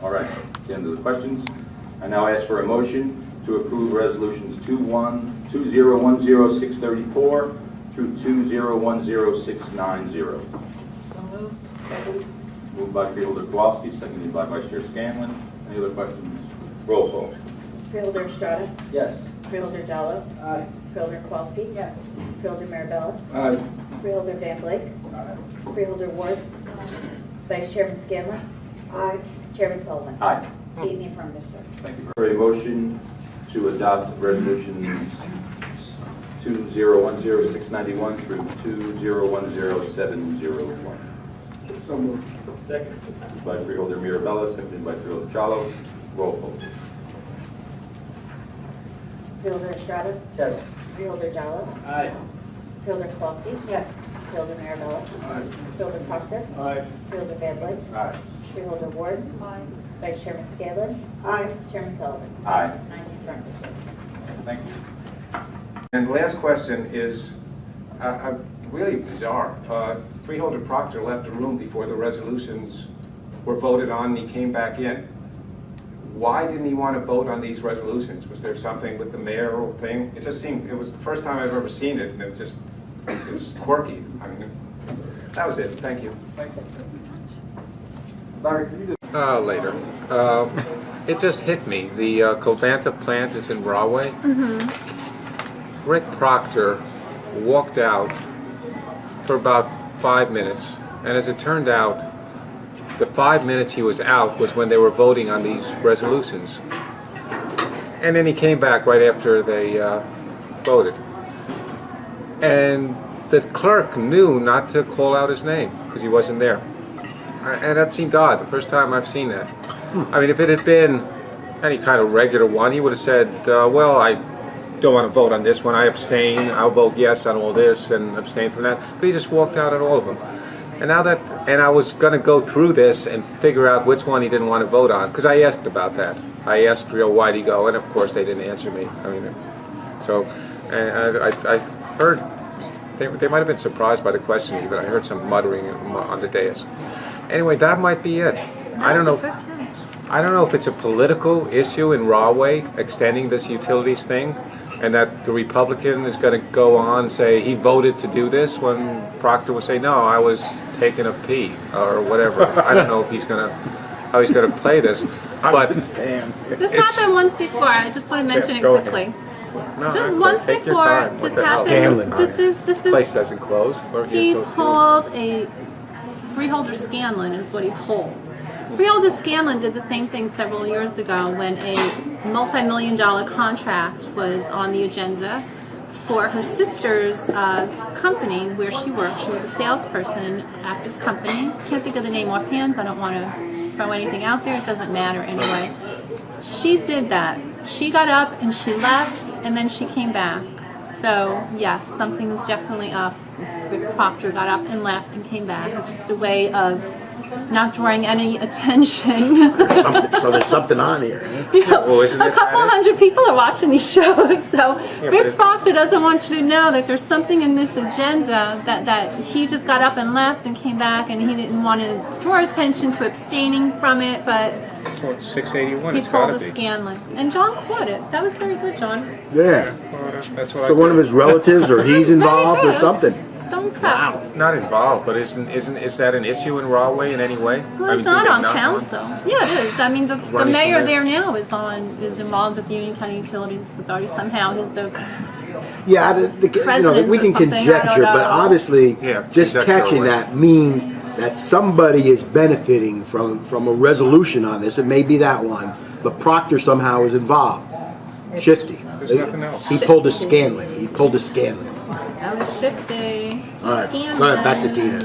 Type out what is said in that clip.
All right, that's the end of the questions. I now ask for a motion to approve resolutions 2010-634 through 2010-690. So moved. Second. Moved by Freeholder Kowalski, seconded by Vice Chair Scanlon. Any other questions? Roll call. Freeholder Estrada? Yes. Freeholder Jallo? Aye. Freeholder Kowalski? Yes. Freeholder Marabella? Aye. Freeholder Van Blake? Aye. Freeholder Ward? Vice Chairman Scanlon? Aye. Chairman Sullivan? Aye. 8 in the affirmative, sir. Thank you. For a motion to adopt resolutions 2010-691 through 2010-701. So moved. Second. Moved by Freeholder Mirabella, seconded by Freeholder Jallo. Roll call. Freeholder Estrada? Yes. Freeholder Jallo? Aye. Freeholder Kowalski? Yes. Freeholder Marabella? Aye. Freeholder Proctor? Aye. Freeholder Van Blake? Aye. Freeholder Ward? Aye. Vice Chairman Scanlon? Aye. Chairman Sullivan? Aye. 9 in the affirmative, sir. Thank you. And the last question is really bizarre. Freeholder Proctor left the room before the resolutions were voted on, and he came back in. Why didn't he want to vote on these resolutions? Was there something with the mayoral thing? It just seemed, it was the first time I've ever seen it, and it just, it's quirky. I mean, that was it. Thank you. Larry, could you just... Later. It just hit me. The Covanta plant is in Broadway. Rick Proctor walked out for about 5 minutes, and as it turned out, the 5 minutes he was out was when they were voting on these resolutions. And then he came back right after they voted. And the clerk knew not to call out his name because he wasn't there. And that seemed odd, the first time I've seen that. I mean, if it had been any kind of regular one, he would have said, well, I don't want to vote on this one, I abstain, I'll vote yes on all this and abstain from that. But he just walked out on all of them. And now that, and I was going to go through this and figure out which one he didn't want to vote on, because I asked about that. I asked, why'd he go? And of course they didn't answer me. I mean, so, and I heard, they might have been surprised by the question even. I heard some muttering on the dais. Anyway, that might be it. I don't know if it's a political issue in Rahway extending this utilities thing, and that the Republican is going to go on and say he voted to do this when Proctor would say, no, I was taking a pee or whatever. I don't know if how he's going to play this, but this happened once before. I just want to mention it quickly. Just once before this happened. This is place doesn't close. He pulled a Freeholder Scanlon is what he pulled. Freeholder Scanlon did the same thing several years ago when a multi-million-dollar contract was on the agenda for her sister's company where she worked. She was a salesperson at this company. Can't think of the name offhand, so I don't want to throw anything out there. It doesn't matter anyway. She did that. She got up and she left, and then she came back. So, yes, something is definitely up. Rick Proctor got up and left and came back. It's just a way of not drawing any attention. So there's something on here. Yeah, well, a couple hundred people are watching these shows, so Rick Proctor doesn't want you to know that there's something in this agenda that he just got up and left and came back, and he didn't want to draw attention to abstaining from it, but Well, it's 681. he It's got pulled to a be. Scanlon. And John caught it. That was very good, John. Yeah. Well, that's what So I one of did. his relatives or he's involved or something. So impressed. Not involved, but is that an issue in Rahway in any way? Well, I it's mean, not do they on council. Yeah, it is. I mean, the Running mayor from there now is involved with the Union County Utilities Authority somehow. He's the Yeah, we can Presidents or something, I don't conjecture, but know. obviously, Yeah, just conjecture catching away. that means that somebody is benefiting from a resolution on this. It may be that one, but Proctor somehow is involved. Shifty. There's nothing else. He pulled a Scanlon. He pulled a Scanlon. that was shifty. All right, back to Tina.